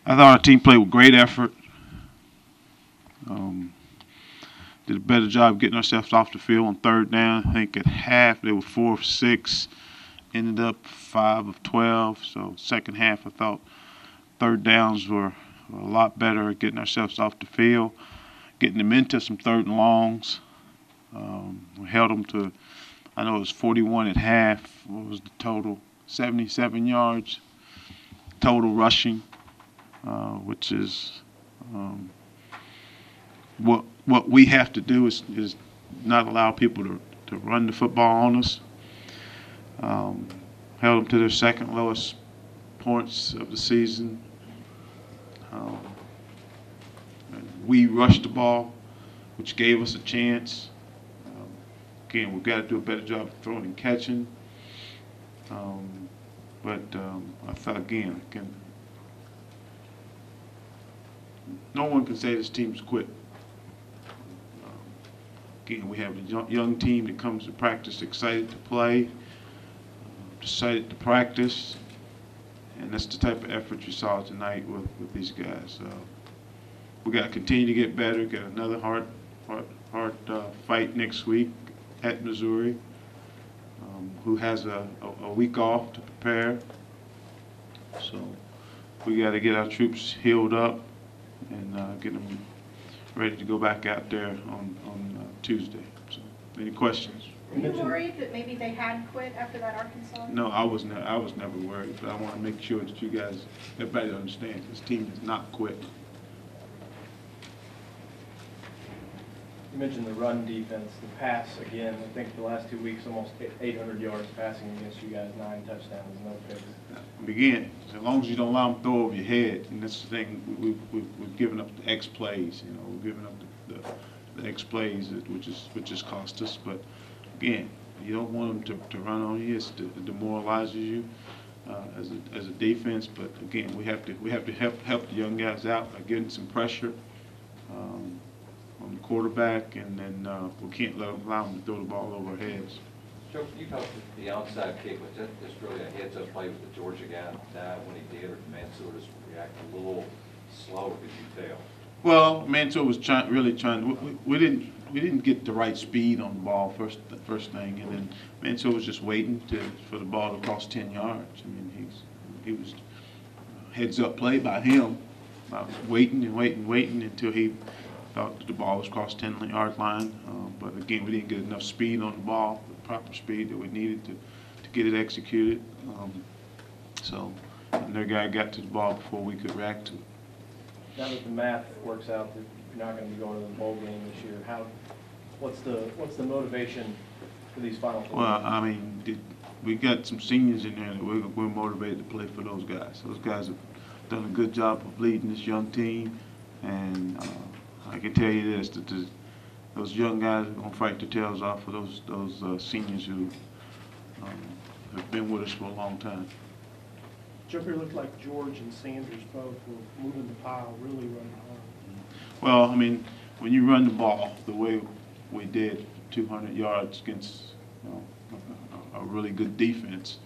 I thought our team played with great effort. Um, did a better job getting ourselves off the field on third down. I think at half they were 4 of 6, ended up 5 of 12. So second half I thought third downs were a lot better at getting ourselves off the field, getting them into some third and longs. We held them to, I know it was 41 at half. What was the total? 77 yards total rushing, which is what we have to do is not allow people to run the football on us. Held them to their second lowest points of the season. Um, we rushed the ball, which gave us a chance. Again, we've got to do a better job of throwing and catching. But I thought, again, no one can say this team's quit. Again, we have a young team that comes to practice excited to play, excited to practice, and that's the type of effort you saw tonight with these guys. We got to continue to get better. Got another hard fight next week at Missouri, who has a week off to prepare. So we got to get our troops healed up and get them ready to go back out there on Tuesday. So, any questions? Were you worried that maybe they had quit after that Arkansas? No, I was never worried, but I want to make sure that you guys, everybody understands this team has not quit. You mentioned the run defense, the pass again. I think the last 2 weeks, almost 800 yards passing against you guys, 9 touchdowns, no picks. Again, as long as you don't allow them to throw over your head, and that's the thing, we've given up the X plays. You know, we've given up the X plays, which has cost us. But again, you don't want them to run on you. It demoralizes you as a defense. But again, we have to help the young guys out by getting some pressure on the quarterback, and then we can't allow them to throw the ball over our heads. Joe, you talked the outside kick. Was that just really a heads-up play with the Georgia guy when he did, or did Mansour just react a little slow? Could you tell? Well, Mansour was really trying. We didn't get the right speed on the ball the first thing, and then Mansour was just waiting for the ball to cross 10 yards. I mean, he was heads-up play by him, waiting until he thought that the ball was crossed 10-yard line. But again, we didn't get enough speed on the ball, the proper speed that we needed to get it executed. And their guy got to the ball before we could react to it. Now that the math works out that you're not going to be going to the bowl game this year, what's the motivation for these final 4 Well, games? I mean, we got some seniors in there that we're motivated to play for those guys. Those guys have done a good job of leading this young team, and I can tell you this, that those young guys are going to fight their tails off for those seniors who have been with us for a long time. Joker looked like George and Sanders both were moving the pile, really running hard. Well, I mean, when you run the ball the way we did, 200 yards against a really good defense,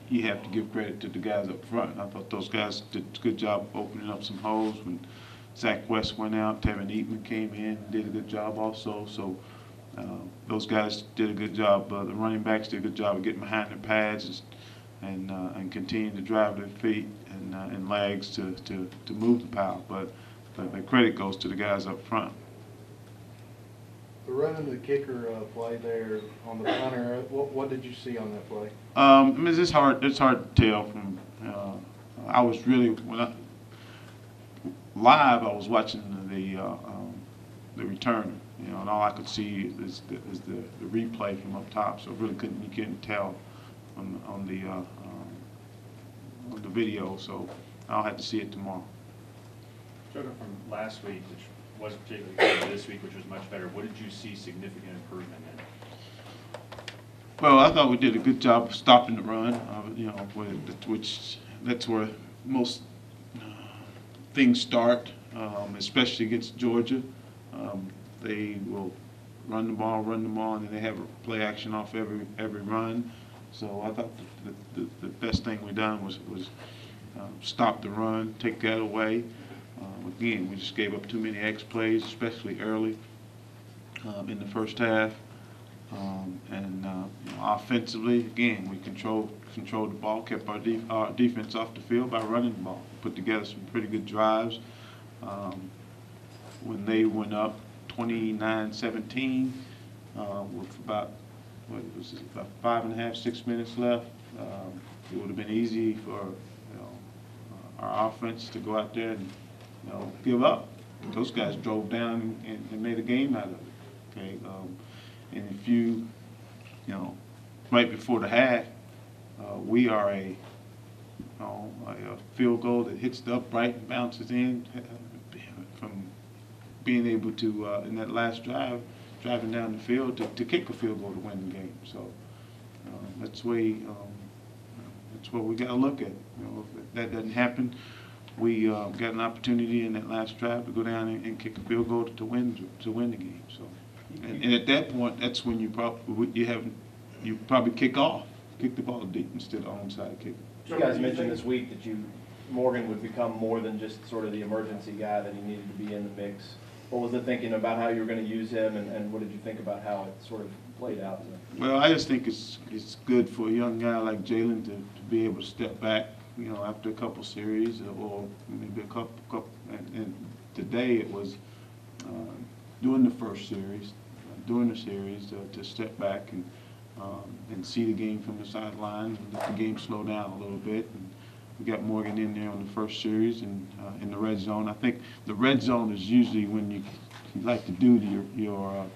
you have to give credit to the guys up front. I thought those guys did a good job opening up some holes. When Zach West went out, Tevin Eatman came in and did a good job also. So those guys did a good job. The running backs did a good job of getting behind their pads and continuing to drive their feet and legs to move the pile. But the credit goes to the guys up front. The run into the kicker play there on the punter, what did you see on that play? I mean, it's hard to tell from. I was really live. I was watching the returner, and all I could see is the replay from up top. So really you couldn't tell on the video. So I'll have to see it tomorrow. Joker, from last week, which wasn't particularly good, this week, which was much better, what did you see significant improvement in? Well, I thought we did a good job of stopping the run. Which that's where most things start, especially against Georgia. They will run the ball, and then they have a play action off every run. So I thought the best thing we done was stop the run, take that away. Again, we just gave up too many X plays, especially early in the first half. Offensively, again, we controlled the ball, kept our defense off the field by running the ball. Put together some pretty good drives. When they went up 29-17 with about, what was it, about 5.5, 6 minutes left, it would have been easy for our offense to go out there and give up. Those guys drove down and made a game out of it. Okay, and if you right before the half, we are a field goal that hits the upright and bounces in from being able to in that last drive, driving down the field to kick a field goal to win the game. So that's what we got to look at. If that doesn't happen, we got an opportunity in that last drive to go down and kick a field goal to win the game. So, and at that point, that's when you probably kick the ball deep instead of onside kick. You guys mentioned this week that Morgan would become more than just sort of the emergency guy, that he needed to be in the mix. What was the thinking about how you were going to use him, and what did you think about how it sort of played out? Well, I just think it's good for a young guy like Jalen to be able to step back, after a couple series or maybe a couple. And today it was during the series, to step back and see the game from the sideline, and let the game slow down a little bit. And we got Morgan in there on the first series and in the red zone. I think the red zone is usually when you like to do your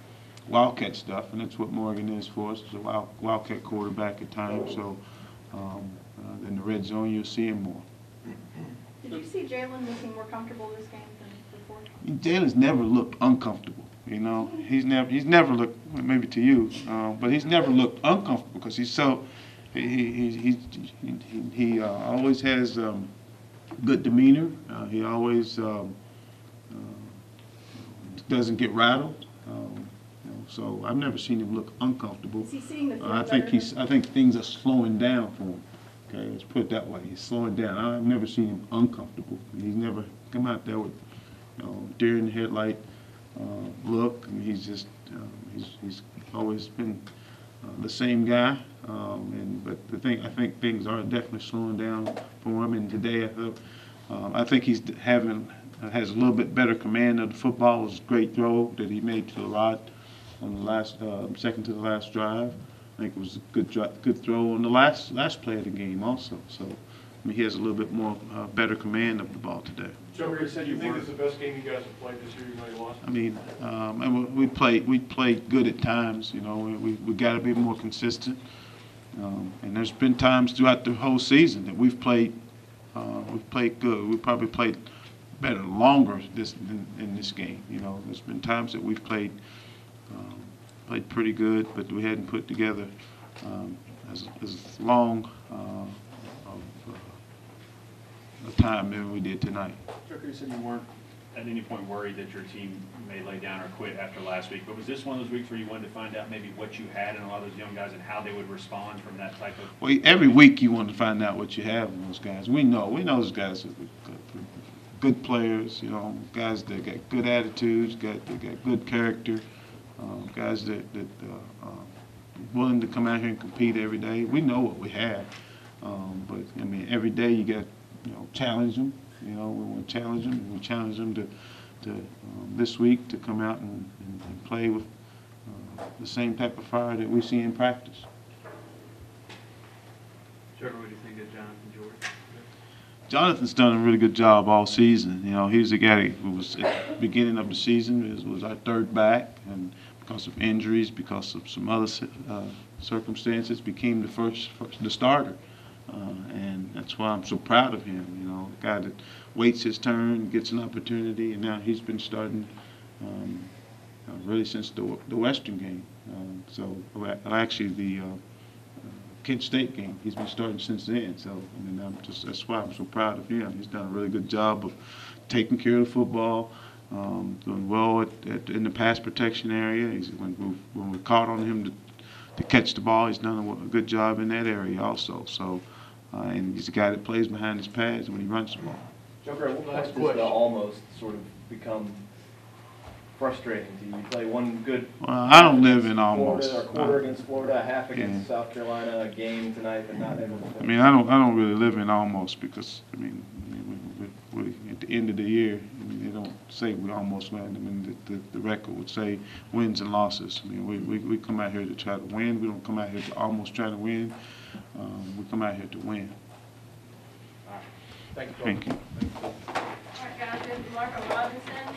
wildcat stuff, and that's what Morgan is for us. He's a wildcat quarterback at times. So in the red zone, you'll see him more. Did you see Jalen looking more comfortable this game than before? Jalen's never looked uncomfortable. He's never looked, maybe to you, but he's never looked uncomfortable because he's so he always has good demeanor. He always doesn't get rattled. So I've never seen him look uncomfortable. Is he seeing the field I think better? I think things are slowing down for him. Okay, let's put it that way. He's slowing down. I've never seen him uncomfortable. He's never come out there with deer in the headlight look. And he's just he's always been the same guy. But I think things are definitely slowing down for him. And today I think he's has a little bit better command of the football. It was a great throw that he made to the rod on the last second to the last drive. I think it was a good throw on the last play of the game also. So he has a little bit more better command of the ball today. Joker, you said you think it's the best game you guys have played this year, even though you lost? I mean, and we played good at times. We got to be more consistent. And there's been times throughout the whole season that we've played good. We probably played better longer in this game. There's been times that we've played pretty good, but we hadn't put together as long a time than we did tonight. Joker, you said you weren't at any point worried that your team may lay down or quit after last week, but was this one of those weeks where you wanted to find out maybe what you had in a lot of those young guys and how they would respond from that type of? Well, every week you want to find out what you have in those guys. We know those guys are good players. Guys that got good attitudes, they got good character. Guys that willing to come out here and compete every day. We know what we have, but I mean every day you got challenge them. We want to challenge them, and we challenge them to this week to come out and play with the same type of fire that we see in practice. Trevor, what do you think of Jonathan George? Jonathan's done a really good job all season. He was the guy who was at the beginning of the season was our third back, and because of injuries, because of some other circumstances, became the starter. And that's why I'm so proud of him. The guy that waits his turn, gets an opportunity, and now he's been starting really since the Western game. Actually the Kent State game. He's been starting since then. So that's why I'm so proud of him. He's done a really good job of taking care of the football, doing well in the pass protection area. When we caught on him to catch the ball, he's done a good job in that area also. So And he's a guy that plays behind his pads when he runs the ball. Joker, at what Last point does the question. almost sort of become frustrating to you? You play one good. Well, I don't live in Florida, almost. Or quarter against Florida, a half against Yeah. South Carolina, a game tonight, but not able to. I mean, I don't really live in almost because, I mean, we at the end of the year, I mean, they don't say we almost win. I mean, the record would say wins and losses. I mean, we come out here to try to win. We don't come out here to almost try to win. We come out here to win. Thank you. Thank you. All right, guys, Marco Robinson.